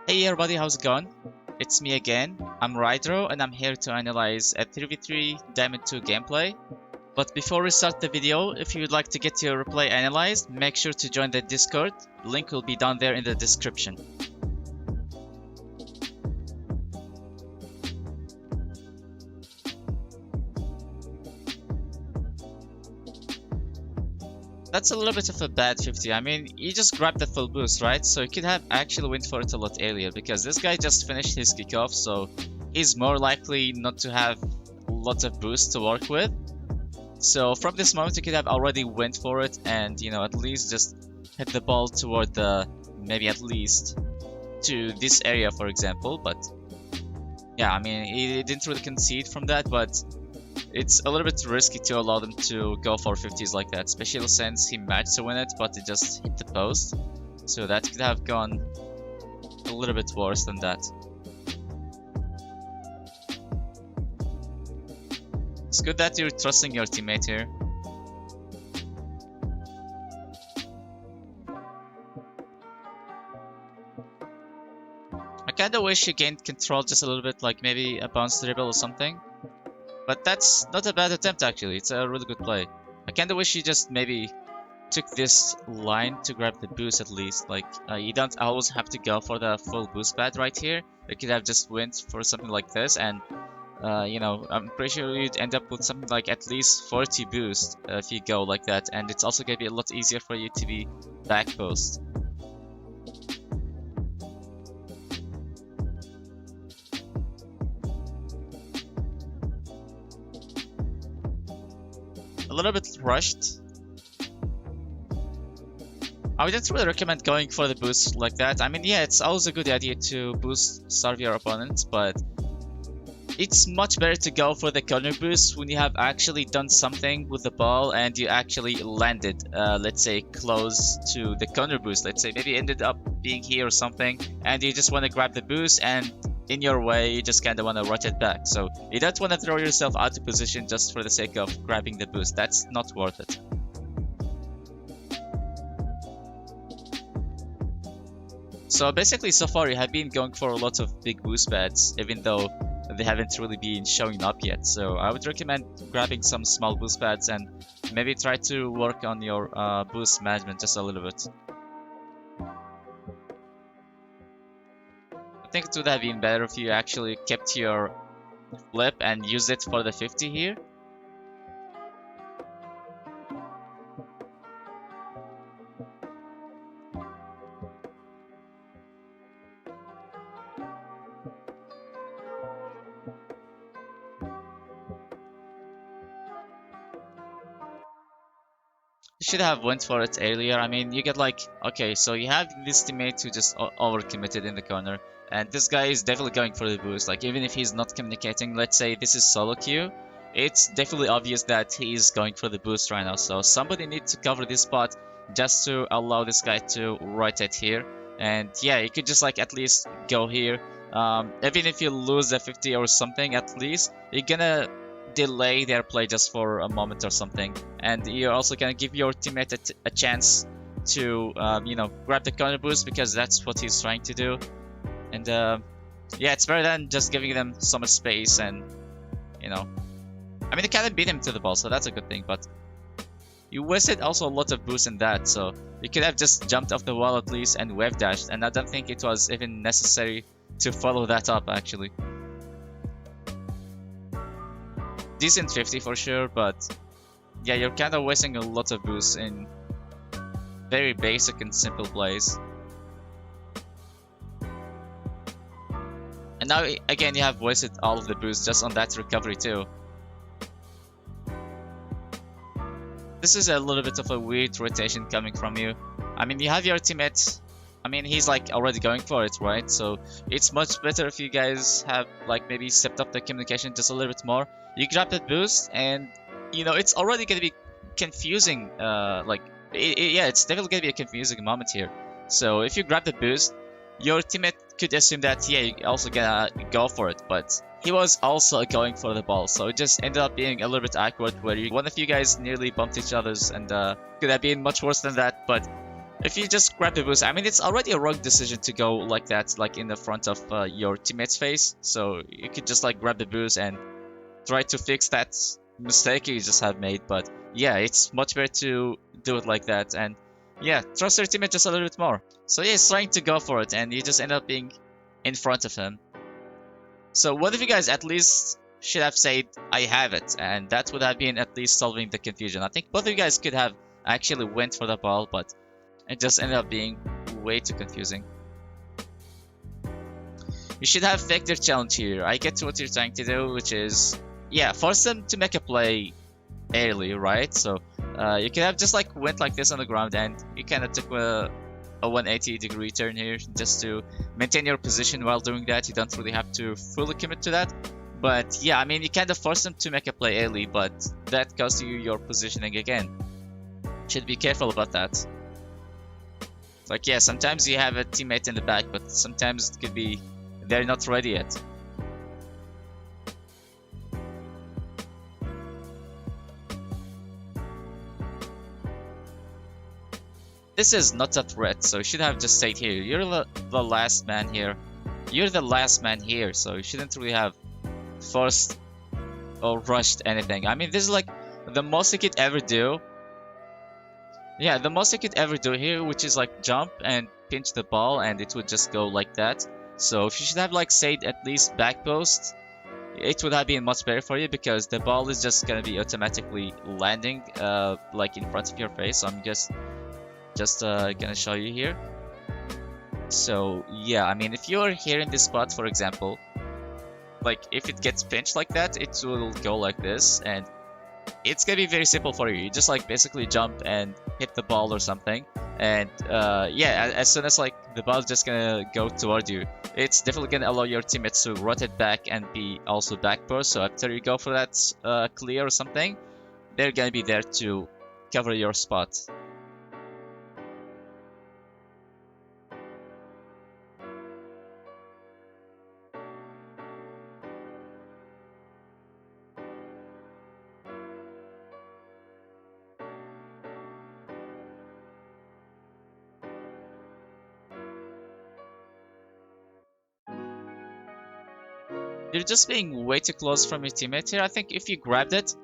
Hey everybody, how's it going? It's me again, I'm Rydro and I'm here to analyze a 3v3 Diamond 2 gameplay. But before we start the video, if you would like to get your replay analyzed, make sure to join the Discord, link will be down there in the description. That's a little bit of a bad 50. I mean, you just grabbed the full boost, right? So you could have actually went for it a lot earlier because this guy just finished his kickoff, so he's more likely not to have lots of boost to work with. So from this moment, you could have already went for it and, you know, at least just hit the ball toward the, maybe at least to this area, for example. But yeah, I mean, he didn't really concede from that, but it's a little bit risky to allow them to go for 50s like that, especially since he managed to win it, but it just hit the post. So that could have gone a little bit worse than that. It's good that you're trusting your teammate here. I kinda wish you gained control just a little bit, like maybe a bounce dribble or something. But that's not a bad attempt actually, it's a really good play. I kinda wish you just maybe took this line to grab the boost at least. Like, you don't always have to go for the full boost pad right here. You could have just went for something like this and, you know, I'm pretty sure you'd end up with something like at least 40 boost if you go like that. And it's also gonna be a lot easier for you to be back post. A little bit rushed. I wouldn't really recommend going for the boost like that. I mean, yeah, it's always a good idea to boost starve your opponents, but it's much better to go for the corner boost when you have actually done something with the ball and you actually landed, let's say, close to the corner boost. Let's say maybe ended up being here or something, and you just want to grab the boost, and in your way, you just kind of want to rotate back. So you don't want to throw yourself out of position just for the sake of grabbing the boost. That's not worth it. So basically, so far you have been going for a lot of big boost pads, even though they haven't really been showing up yet. So I would recommend grabbing some small boost pads and maybe try to work on your boost management just a little bit. I think it would have been better if you actually kept your flip and used it for the 50 here. You should have went for it earlier. I mean, you get like, okay, so you have this teammate who just over-committed in the corner, and this guy is definitely going for the boost. Like, even if he's not communicating, let's say this is solo queue, it's definitely obvious that he is going for the boost right now. So somebody needs to cover this spot just to allow this guy to rotate here. And yeah, you could just like at least go here. Even if you lose the 50 or something, at least you're gonna delay their play just for a moment or something, and you're also gonna give your teammate a chance to you know, grab the counter boost, because that's what he's trying to do. And yeah, it's better than just giving them so much space. And you know, I mean, they kind of beat him to the ball, so that's a good thing, but you wasted also a lot of boost in that. So you could have just jumped off the wall at least and wave dashed, and I don't think it was even necessary to follow that up actually. Decent 50 for sure, but yeah, you're kind of wasting a lot of boost in very basic and simple plays. And now again, you have wasted all of the boost just on that recovery too. This is a little bit of a weird rotation coming from you. I mean, you have your teammate, I mean, he's like already going for it, right? So it's much better if you guys have like maybe stepped up the communication just a little bit more. You grab that boost, and you know, it's already gonna be confusing. Like, yeah, it's definitely gonna be a confusing moment here. So if you grab the boost, your teammate could assume that, yeah, you're also gonna go for it, but he was also going for the ball, so it just ended up being a little bit awkward where one of you guys nearly bumped each other's, and could have been much worse than that. But if you just grab the boost, I mean, it's already a wrong decision to go like that, like in the front of your teammate's face. So you could just like grab the boost and try to fix that mistake you just have made. But yeah, it's much better to do it like that. And yeah, trust your teammate just a little bit more. So yeah, he's trying to go for it, and you just end up being in front of him. So one of you guys at least should have said, I have it, and that would have been at least solving the confusion. I think both of you guys could have actually went for the ball, but it just ended up being way too confusing. You should have faked their challenge here. I get to what you're trying to do, which is, yeah, force them to make a play early, right? So you could have just like went like this on the ground, and you kind of took a 180-degree turn here just to maintain your position while doing that. You don't really have to fully commit to that. But yeah, I mean, you kind of force them to make a play early, but that costs you your positioning again. Should be careful about that. Like, yeah, sometimes you have a teammate in the back, but sometimes it could be they're not ready yet. This is not a threat, so you should have just stayed here. You're the last man here. You're the last man here, so you shouldn't really have forced or rushed anything. I mean, this is like the most you could ever do. Yeah, the most you could ever do here, which is like jump and pinch the ball, and it would just go like that. So if you should have like said at least back post, it would have been much better for you, because the ball is just gonna be automatically landing like in front of your face. So I'm just gonna show you here. So yeah, I mean, if you're here in this spot, for example, like if it gets pinched like that, it will go like this, and it's gonna be very simple for you. You just like basically jump and hit the ball or something, and yeah, as soon as like the ball's just gonna go toward you, it's definitely gonna allow your teammates to rotate back and be also back post. So after you go for that clear or something, they're gonna be there to cover your spot. You're just being way too close from your teammate here. I think if you grabbed it,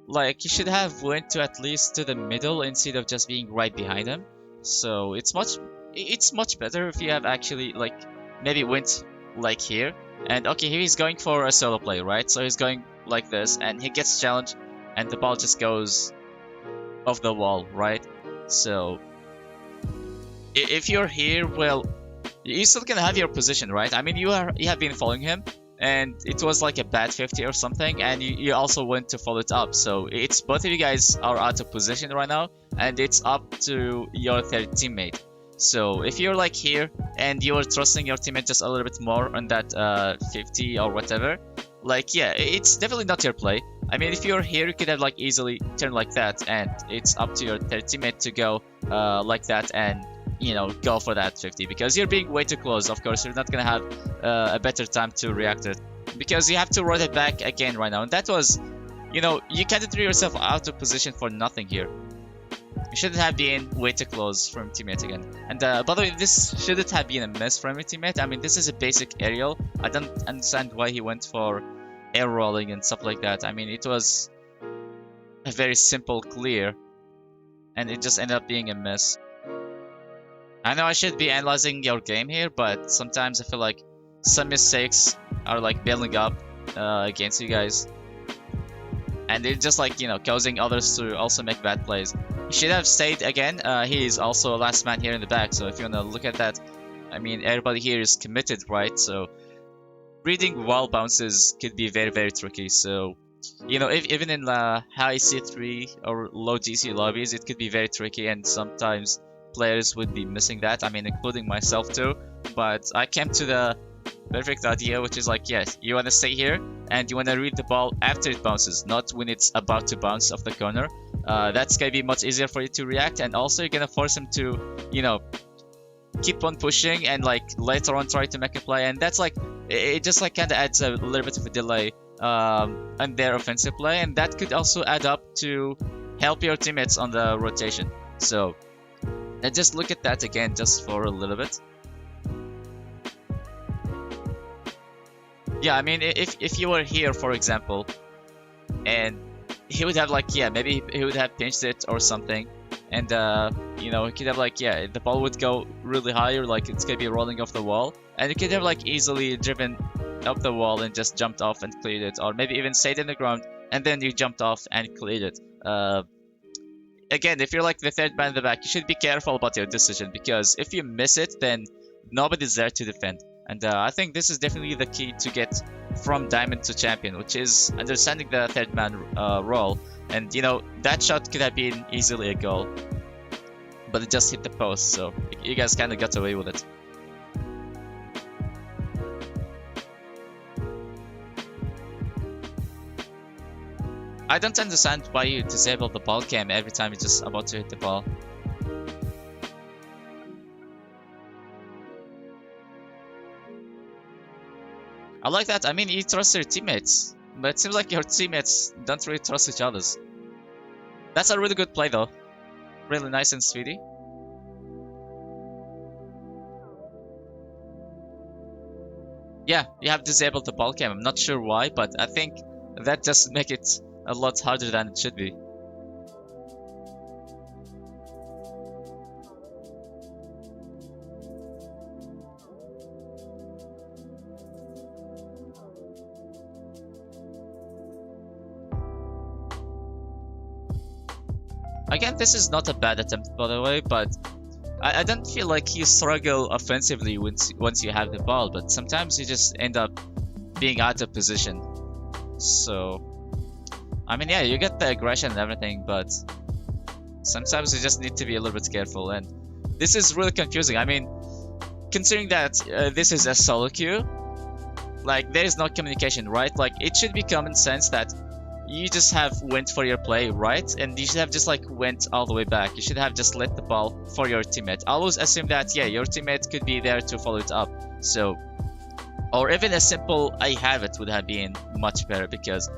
like, you should have went to at least to the middle instead of just being right behind him. So it's much better if you have actually like maybe went like here. And okay, here he's going for a solo play, right? So he's going like this, and he gets challenged, and the ball just goes off the wall, right? So if you're here, well, you're still gonna have your position, right? I mean, you have been following him, and it was like a bad 50 or something, and you also went to follow it up. So it's both of you guys are out of position right now, and it's up to your third teammate. So if you're like here and you're trusting your teammate just a little bit more on that 50 or whatever, like, yeah, it's definitely not your play. I mean, if you're here, you could have like easily turned like that, and it's up to your third teammate to go like that and, you know, go for that 50, because you're being way too close. Of course, you're not gonna have a better time to react to it, because you have to rotate back again right now, and that was, you know, you kind of threw yourself out of position for nothing here. You shouldn't have been way too close from teammate again. And by the way, this shouldn't have been a miss from your teammate. I mean, this is a basic aerial. I don't understand why he went for air rolling and stuff like that. I mean, it was a very simple clear, and it just ended up being a miss. I know I should be analyzing your game here, but sometimes I feel like some mistakes are like building up against you guys, and it's just like, you know, causing others to also make bad plays. He should have stayed again. He is also last man here in the back, so if you want to look at that, I mean, everybody here is committed, right? So reading wall bounces could be very, very tricky. So, you know, even in high C3 or low GC lobbies, it could be very tricky, and sometimes players would be missing that. I mean, including myself too. But I came to the perfect idea, which is like, yes, you want to stay here and you want to read the ball after it bounces, not when it's about to bounce off the corner. That's gonna be much easier for you to react, and also you're gonna force him to, you know, keep on pushing and like later on try to make a play, and that's like, it just like kind of adds a little bit of a delay on their offensive play, and that could also add up to help your teammates on the rotation. So And just look at that again, just for a little bit. Yeah, I mean, if you were here, for example, and he would have like, yeah, maybe he would have pinched it or something, and you know, he could have like, yeah, the ball would go really high, or like it's gonna be rolling off the wall, and he could have like easily driven up the wall and just jumped off and cleared it, or maybe even stayed in the ground and then you jumped off and cleared it. Again, if you're like the third man in the back, you should be careful about your decision, because if you miss it, then nobody's there to defend. And I think this is definitely the key to get from diamond to champion, which is understanding the third man role. And you know, that shot could have been easily a goal, but it just hit the post, so you guys kind of got away with it. I don't understand why you disable the ball cam every time you're just about to hit the ball. I like that. I mean, you trust your teammates, but it seems like your teammates don't really trust each other. That's a really good play though. Really nice and speedy. Yeah, you have disabled the ball cam. I'm not sure why, but I think that just makes it a lot harder than it should be. Again, this is not a bad attempt, by the way, but I don't feel like you struggle offensively once you have the ball, but sometimes you just end up being out of position. So, I mean, yeah, you get the aggression and everything, but sometimes you just need to be a little bit careful, and this is really confusing. I mean, considering that this is a solo queue, like, there is no communication, right? Like, it should be common sense that you just have went for your play, right? And you should have just like went all the way back. You should have just let the ball for your teammate. I always assume that, yeah, your teammate could be there to follow it up. So, or even a simple I have it would have been much better, because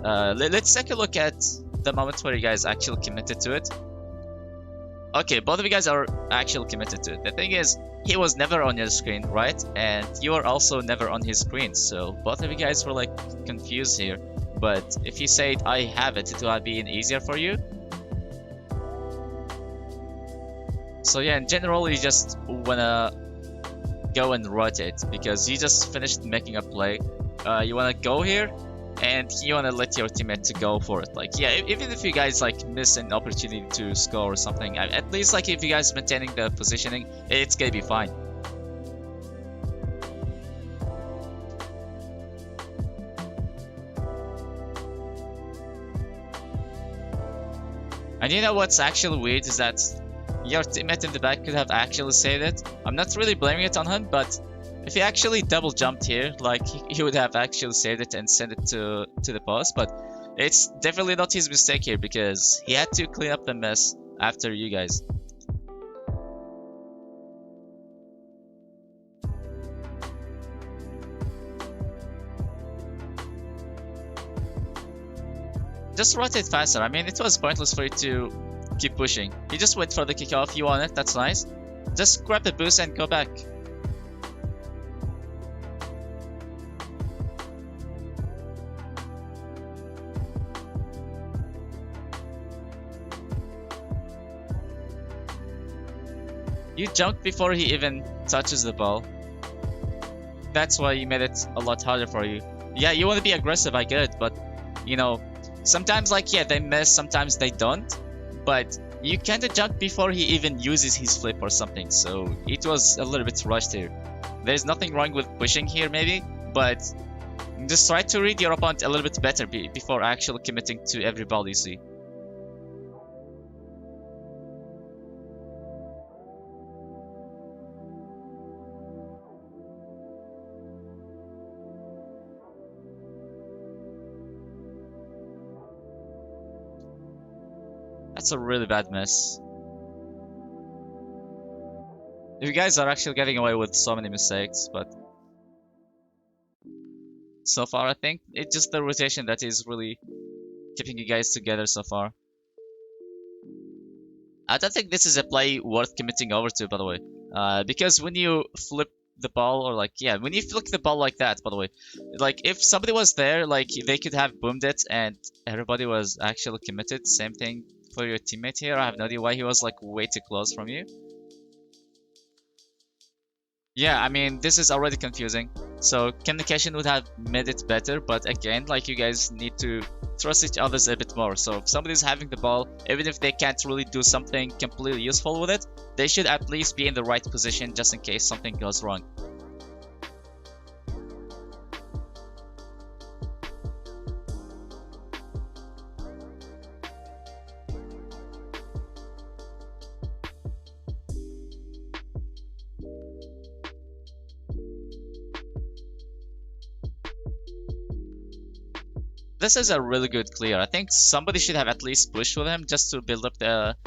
let's take a look at the moment where you guys actually committed to it. Okay, both of you guys are actually committed to it. The thing is, he was never on your screen, right? And you are also never on his screen. So both of you guys were like confused here. But if you said I have it, it would have been easier for you. So yeah, in general, you just wanna go and rotate, because you just finished making a play. You wanna go here, and you wanna let your teammate to go for it. Like, yeah, even if you guys like miss an opportunity to score or something, at least like if you guys maintaining the positioning, it's gonna be fine. And you know what's actually weird is that your teammate in the back could have actually saved it. I'm not really blaming it on him, but if he actually double jumped here, like, he would have actually saved it and sent it to the post. But it's definitely not his mistake here, because he had to clean up the mess after you guys. Just rotate faster. I mean, it was pointless for you to keep pushing. You just went for the kickoff, you won it, that's nice. Just grab the boost and go back. You jumped before he even touches the ball. That's why you made it a lot harder for you. Yeah, you want to be aggressive, I get it, but, you know, sometimes, like, yeah, they miss, sometimes they don't, but you kinda jump before he even uses his flip or something, so it was a little bit rushed here. There's nothing wrong with pushing here, maybe, but just try to read your opponent a little bit better before actually committing to every ball you see. That's a really bad miss. You guys are actually getting away with so many mistakes, but so far I think it's just the rotation that is really keeping you guys together so far. I don't think this is a play worth committing over to, by the way. Because when you flip the ball, or like, yeah, when you flick the ball like that, by the way, like if somebody was there, like they could have boomed it and everybody was actually committed. Same thing for your teammate here. I have no idea why he was like way too close from you. Yeah, I mean, this is already confusing. So communication would have made it better, but again, like you guys need to trust each other a bit more. So if somebody's having the ball, even if they can't really do something completely useful with it, they should at least be in the right position just in case something goes wrong. This is a really good clear. I think somebody should have at least pushed with him just to build up the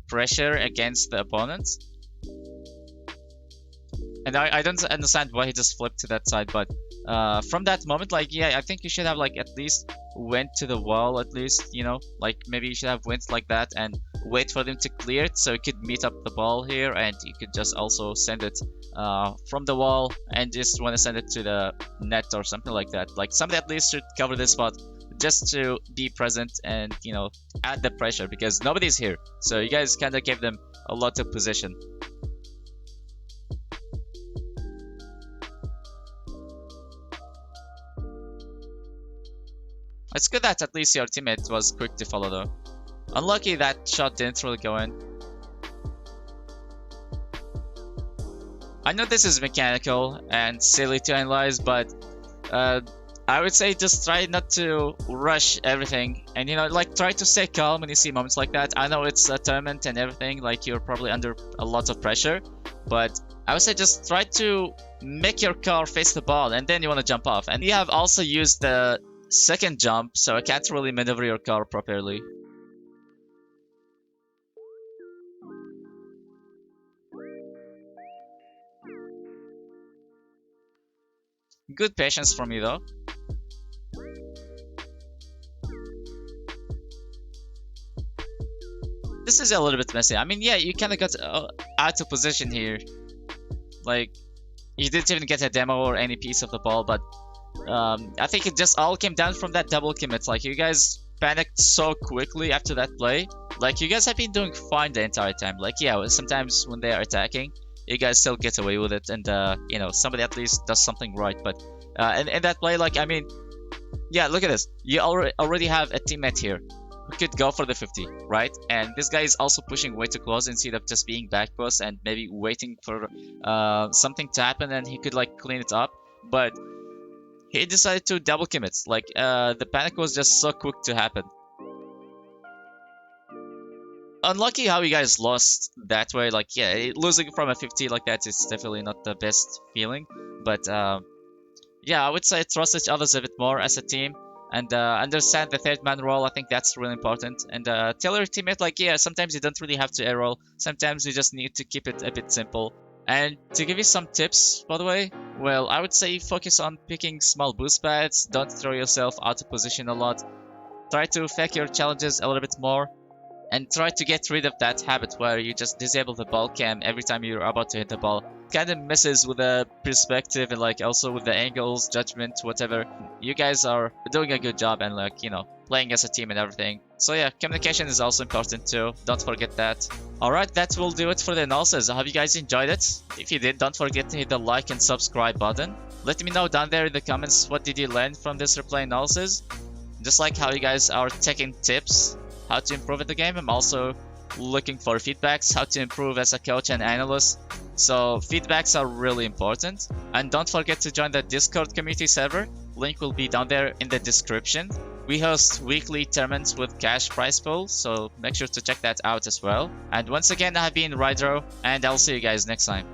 pressure against the opponent. And I don't understand why he just flipped to that side, but from that moment, like, yeah, I think you should have like at least went to the wall at least, you know, like maybe you should have went like that and wait for them to clear it so you could meet up the ball here, and you could just also send it from the wall and just want to send it to the net or something like that. Like somebody at least should cover this spot just to be present and, you know, add the pressure because nobody's here. So you guys kind of gave them a lot of position. It's good that at least your teammate was quick to follow though. Unlucky that shot didn't really go in. I know this is mechanical and silly to analyze, but I would say just try not to rush everything and, you know, like try to stay calm when you see moments like that. I know it's a tournament and everything, like you're probably under a lot of pressure, but I would say just try to make your car face the ball and then you want to jump off. And you have also used the second jump, so I can't really maneuver your car properly. Good patience from you though. This is a little bit messy. I mean, yeah, you kind of got out of position here. Like, you didn't even get a demo or any piece of the ball, but I think it just all came down from that double commit. Like, you guys panicked so quickly after that play. Like, you guys have been doing fine the entire time. Like, yeah, sometimes when they are attacking, you guys still get away with it, and you know, somebody at least does something right. But in that play, like, I mean, yeah, look at this. You already have a teammate here who could go for the 50, right? And this guy is also pushing way too close instead of just being back post and maybe waiting for something to happen, and he could like clean it up. But he decided to double commit. Like, the panic was just so quick to happen. Unlucky how you guys lost that way. Like, yeah, losing from a 50 like that is definitely not the best feeling. But yeah, I would say trust each other a bit more as a team and understand the third man role. I think that's really important. And tell your teammate, like, yeah, sometimes you don't really have to air roll. Sometimes you just need to keep it a bit simple. And to give you some tips, by the way, well, I would say focus on picking small boost pads. Don't throw yourself out of position a lot. Try to fake your challenges a little bit more. And try to get rid of that habit where you just disable the ball cam every time you're about to hit the ball. Kind of messes with the perspective and like also with the angles, judgment, whatever. You guys are doing a good job and like, you know, playing as a team and everything. So yeah, communication is also important too. Don't forget that. Alright, that will do it for the analysis. I hope you guys enjoyed it. If you did, don't forget to hit the like and subscribe button. Let me know down there in the comments what did you learn from this replay analysis. Just like how you guys are taking tips how to improve in the game. I'm also looking for feedbacks, how to improve as a coach and analyst. So feedbacks are really important. And don't forget to join the Discord community server. Link will be down there in the description. We host weekly tournaments with cash prize pool, so make sure to check that out as well. And once again, I have been Rydro, and I'll see you guys next time.